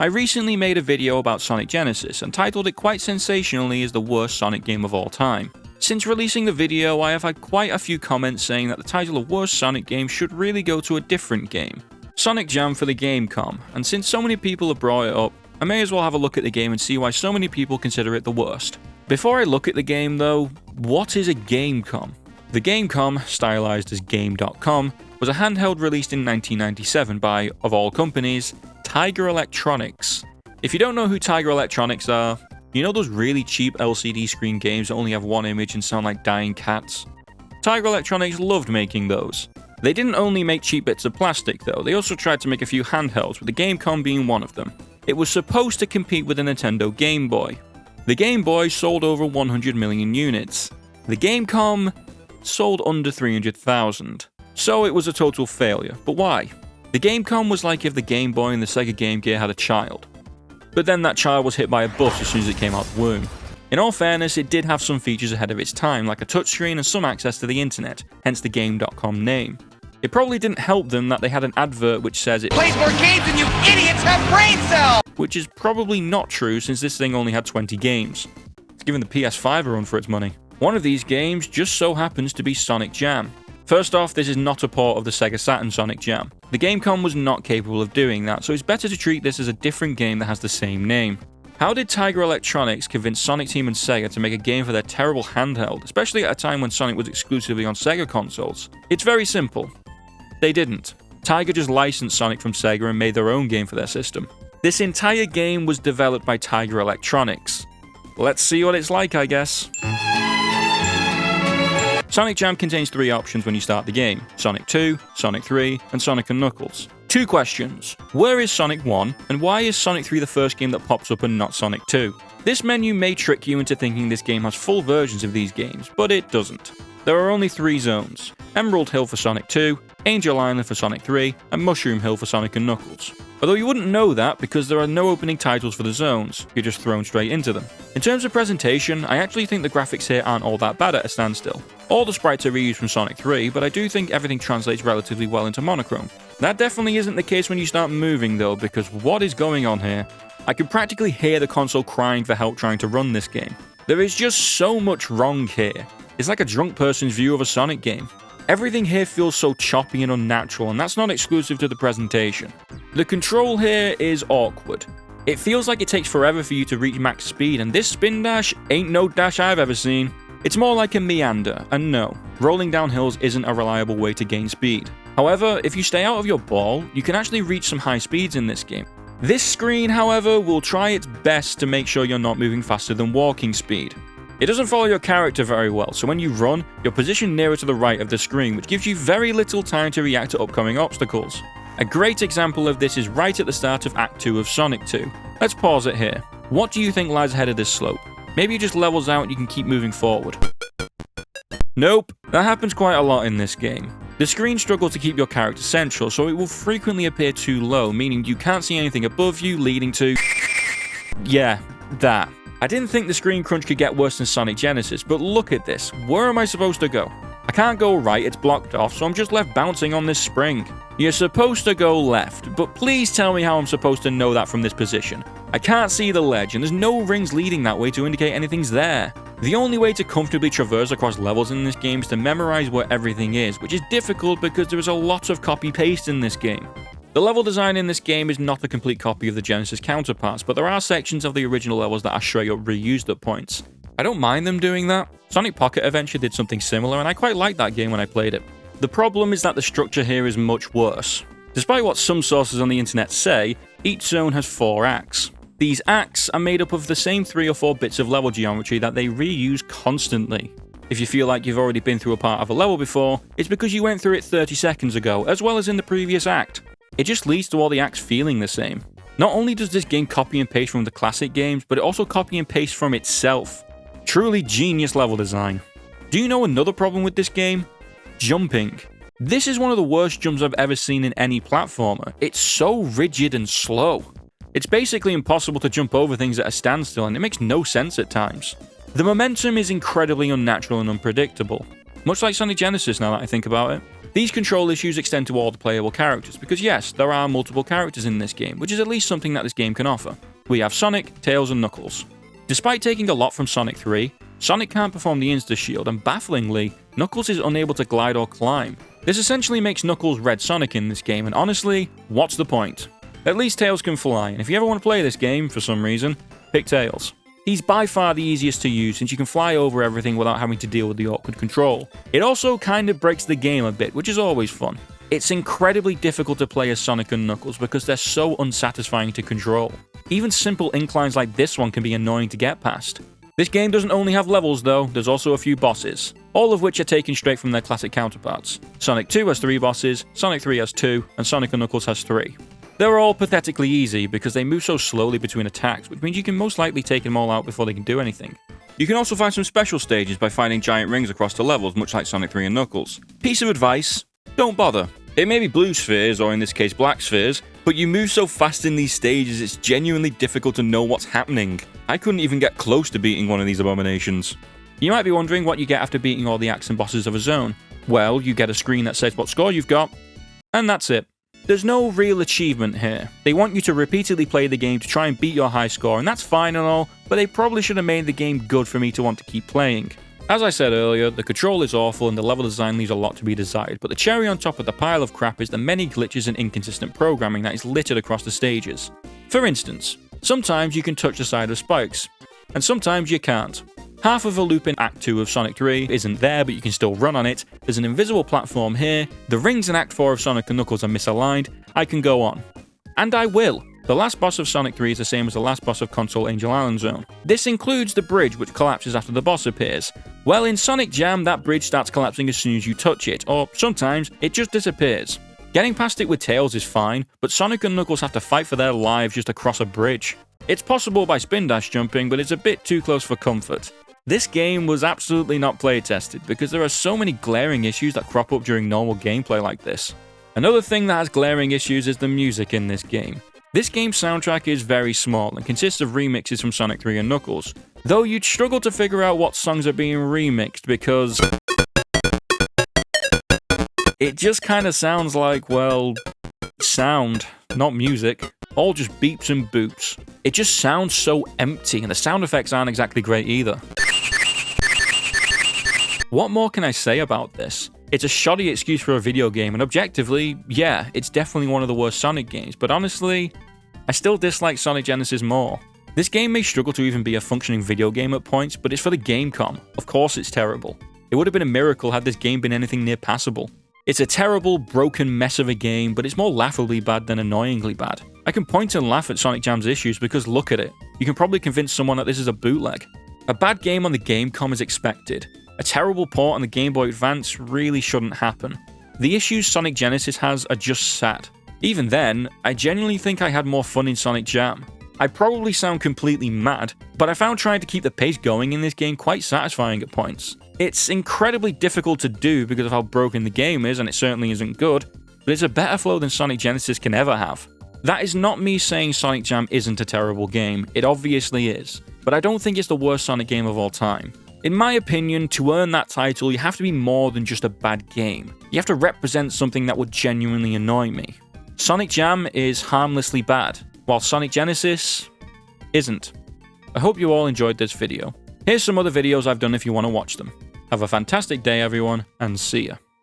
I recently made a video about Sonic Genesis and titled it quite sensationally as the worst Sonic game of all time. Since releasing the video, I have had quite a few comments saying that the title of worst Sonic game should really go to a different game. sonicjam for the Gamecom, and since so many people have brought it up, I may as well have a look at the game and see why so many people consider it the worst. Before I look at the game though, what is a Gamecom? The Gamecom, stylized as Game.com, was a handheld released in 1997 by, of all companies, Tiger Electronics. If you don't know who Tiger Electronics are, you know those really cheap LCD screen games that only have one image and sound like dying cats? Tiger Electronics loved making those. They didn't only make cheap bits of plastic though, they also tried to make a few handhelds, with the Gamecom being one of them. It was supposed to compete with the Nintendo Game Boy. The Game Boy sold over 100 million units. The Gamecom sold under 300,000. So it was a total failure, but why? The Gamecom was like if the Game Boy and the Sega Game Gear had a child. But then that child was hit by a bus as soon as it came out the womb. In all fairness, it did have some features ahead of its time, like a touchscreen and some access to the internet, hence the Game.com name. It probably didn't help them that they had an advert which says it plays more games than you idiots have brain cells! Which is probably not true since this thing only had 20 games. It's giving the PS5 a run for its money. One of these games just so happens to be Sonic Jam. First off, this is not a port of the Sega Saturn Sonic Jam. The Gamecom was not capable of doing that, so it's better to treat this as a different game that has the same name. How did Tiger Electronics convince Sonic Team and Sega to make a game for their terrible handheld, especially at a time when Sonic was exclusively on Sega consoles? It's very simple. They didn't. Tiger just licensed Sonic from Sega and made their own game for their system. This entire game was developed by Tiger Electronics. Let's see what it's like, I guess. Sonic Jam contains 3 options when you start the game: Sonic 2, Sonic 3, and Sonic & Knuckles. 2 questions. Where is Sonic 1, and why is Sonic 3 the first game that pops up and not Sonic 2? This menu may trick you into thinking this game has full versions of these games, but it doesn't. There are only 3 zones: Emerald Hill for Sonic 2, Angel Island for Sonic 3, and Mushroom Hill for Sonic & Knuckles. Although you wouldn't know that because there are no opening titles for the zones, you're just thrown straight into them. In terms of presentation, I actually think the graphics here aren't all that bad at a standstill. All the sprites are reused from Sonic 3, but I do think everything translates relatively well into monochrome. That definitely isn't the case when you start moving though, because what is going on here? I can practically hear the console crying for help trying to run this game. There is just so much wrong here. It's like a drunk person's view of a Sonic game. Everything here feels so choppy and unnatural, and that's not exclusive to the presentation. The control here is awkward. It feels like it takes forever for you to reach max speed, and this spin dash ain't no dash I've ever seen. It's more like a meander, and no, rolling down hills isn't a reliable way to gain speed. However, if you stay out of your ball, you can actually reach some high speeds in this game. This screen, however, will try its best to make sure you're not moving faster than walking speed. It doesn't follow your character very well, so when you run, you're positioned nearer to the right of the screen, which gives you very little time to react to upcoming obstacles. A great example of this is right at the start of Act 2 of Sonic 2. Let's pause it here. What do you think lies ahead of this slope? Maybe it just levels out and you can keep moving forward. Nope, that happens quite a lot in this game. The screen struggles to keep your character central, so it will frequently appear too low, meaning you can't see anything above you, leading to... yeah, that. I didn't think the screen crunch could get worse than Sonic Genesis, but look at this. Where am I supposed to go? I can't go right, it's blocked off, so I'm just left bouncing on this spring. You're supposed to go left, but please tell me how I'm supposed to know that from this position. I can't see the ledge, and there's no rings leading that way to indicate anything's there. The only way to comfortably traverse across levels in this game is to memorize where everything is, which is difficult because there is a lot of copy-paste in this game. The level design in this game is not a complete copy of the Genesis counterparts, but there are sections of the original levels that are straight up reused at points. I don't mind them doing that. Sonic Pocket Adventure did something similar, and I quite liked that game when I played it. The problem is that the structure here is much worse. Despite what some sources on the internet say, each zone has 4 acts. These acts are made up of the same 3 or 4 bits of level geometry that they reuse constantly. If you feel like you've already been through a part of a level before, it's because you went through it 30 seconds ago, as well as in the previous act. It just leads to all the acts feeling the same. Not only does this game copy and paste from the classic games, but it also copy and paste from itself. Truly genius level design. Do you know another problem with this game? Jumping. This is one of the worst jumps I've ever seen in any platformer. It's so rigid and slow. It's basically impossible to jump over things at a standstill, and it makes no sense at times. The momentum is incredibly unnatural and unpredictable. Much like Sonic Genesis now that I think about it. These control issues extend to all the playable characters, because yes, there are multiple characters in this game, which is at least something that this game can offer. We have Sonic, Tails, and Knuckles. Despite taking a lot from Sonic 3, Sonic can't perform the Insta-Shield, and bafflingly, Knuckles is unable to glide or climb. This essentially makes Knuckles Red Sonic in this game, and honestly, what's the point? At least Tails can fly, and if you ever want to play this game, for some reason, pick Tails. He's by far the easiest to use since you can fly over everything without having to deal with the awkward control. It also kind of breaks the game a bit, which is always fun. It's incredibly difficult to play as Sonic and Knuckles because they're so unsatisfying to control. Even simple inclines like this one can be annoying to get past. This game doesn't only have levels though, there's also a few bosses, all of which are taken straight from their classic counterparts. Sonic 2 has 3 bosses, Sonic 3 has 2, and Sonic and Knuckles has 3. They're all pathetically easy because they move so slowly between attacks, which means you can most likely take them all out before they can do anything. You can also find some special stages by finding giant rings across the levels, much like Sonic 3 and Knuckles. Piece of advice, don't bother. It may be blue spheres, or in this case black spheres, but you move so fast in these stages it's genuinely difficult to know what's happening. I couldn't even get close to beating one of these abominations. You might be wondering what you get after beating all the action bosses of a zone. Well, you get a screen that says what score you've got, and that's it. There's no real achievement here. They want you to repeatedly play the game to try and beat your high score, and that's fine and all, but they probably should have made the game good for me to want to keep playing. As I said earlier, the control is awful and the level design leaves a lot to be desired, but the cherry on top of the pile of crap is the many glitches and inconsistent programming that is littered across the stages. For instance, sometimes you can touch the side of spikes, and sometimes you can't. Half of a loop in Act 2 of Sonic 3 isn't there, but you can still run on it. There's an invisible platform here. The rings in Act 4 of Sonic and Knuckles are misaligned. I can go on. And I will. The last boss of Sonic 3 is the same as the last boss of Console Angel Island Zone. This includes the bridge, which collapses after the boss appears. Well, in Sonic Jam, that bridge starts collapsing as soon as you touch it, or sometimes it just disappears. Getting past it with Tails is fine, but Sonic and Knuckles have to fight for their lives just to cross a bridge. It's possible by spin dash jumping, but it's a bit too close for comfort. This game was absolutely not play-tested because there are so many glaring issues that crop up during normal gameplay like this. Another thing that has glaring issues is the music in this game. This game's soundtrack is very small and consists of remixes from Sonic 3 and Knuckles, though you'd struggle to figure out what songs are being remixed because it just kind of sounds like, well, sound, not music. All just beeps and boops. It just sounds so empty, and the sound effects aren't exactly great either. What more can I say about this? It's a shoddy excuse for a video game, and objectively, yeah, it's definitely one of the worst Sonic games, but honestly, I still dislike Sonic Genesis more. This game may struggle to even be a functioning video game at points, but it's for the Gamecom. Of course it's terrible. It would have been a miracle had this game been anything near passable. It's a terrible, broken mess of a game, but it's more laughably bad than annoyingly bad. I can point and laugh at Sonic Jam's issues because look at it. You can probably convince someone that this is a bootleg. A bad game on the Gamecom is expected. A terrible port on the Game Boy Advance really shouldn't happen. The issues Sonic Genesis has are just sad. Even then, I genuinely think I had more fun in Sonic Jam. I probably sound completely mad, but I found trying to keep the pace going in this game quite satisfying at points. It's incredibly difficult to do because of how broken the game is, and it certainly isn't good, but it's a better flow than Sonic Genesis can ever have. That is not me saying Sonic Jam isn't a terrible game, it obviously is, but I don't think it's the worst Sonic game of all time. In my opinion, to earn that title, you have to be more than just a bad game. You have to represent something that would genuinely annoy me. Sonic Jam is harmlessly bad, while Sonic Genesis isn't. I hope you all enjoyed this video. Here's some other videos I've done if you want to watch them. Have a fantastic day everyone, and see ya.